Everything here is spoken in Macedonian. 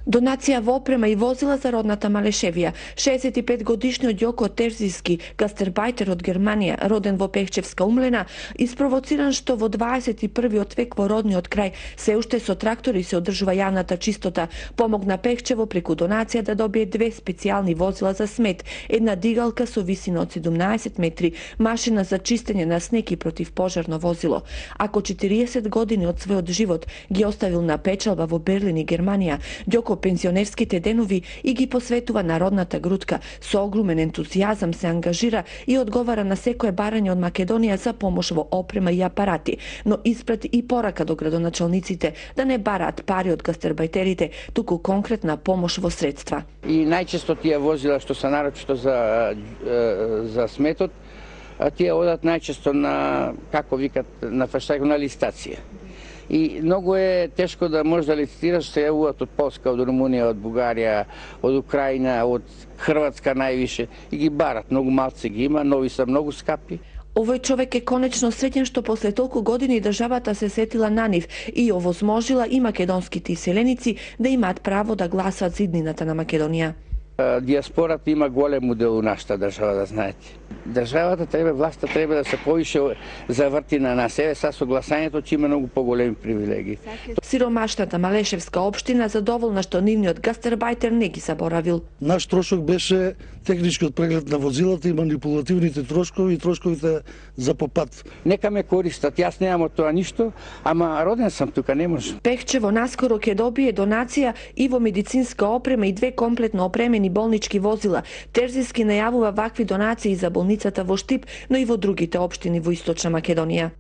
Донација во опрема и возила за родната Малешевија. 65-годишниот Јоко Терзиски, гастербајтер од Германија, роден во Пехчевска Умлена, испровоциран што во 21. век во родниот крај се уште со трактори се одржува јавната чистота, помогна Пехчево преку донација да добие 2 специјални возила за смет, една дигалка со висина од 17 метри, машина за чистење на снег и противпожарно возило. Ако 40 години од својот живот ги оставил на печалба во Берлин и Германија, Јоко пензионерските денови и ги посветува на родната грудка. Со огромен ентузијазам се ангажира и одговара на секое барање од Македонија за помош во опрема и апарати, но испрати и порака до градоначалниците да не бараат пари од гастербајтерите, туку конкретна помош во средства. И најчесто тие возила што се нарочито за сметот, тие одат најчесто на, како викат, на фаштаг, на листација. И многу е тешко да можеш да лицитираш, се јавуваат од Полска, од Румунија, од Бугарија, од Украина, од Хрватска највише и ги барат, многу малци ги има, нови се многу скапи. Овој човек е конечно среќен што после толку години државата се сетила на нив и овозможила и македонските иселеници да имаат право да гласаат за иднината на Македонија. Диаспората има голем удел у нашата држава, да знаете. Државата треба, власта треба да се повише заврти на себе са со гласањето, че има многу поголеми привилегии. Сиромашната Малешевска општина задоволна што нивниот гастербајтер не ги заборавил. Наш трошок беше техничкиот преглед на возилата и манипулативните трошкови и трошковите за попат. Нека ме користат, јас немам од тоа ништо, ама роден сам тука, не може. Пехчево наскоро ќе добие донација и во медицинска опрема и 2 комплетно опремени болнички возила. Терзиски најавува вакви донации за болницата во Штип, но и во другите општини во Источна Македонија.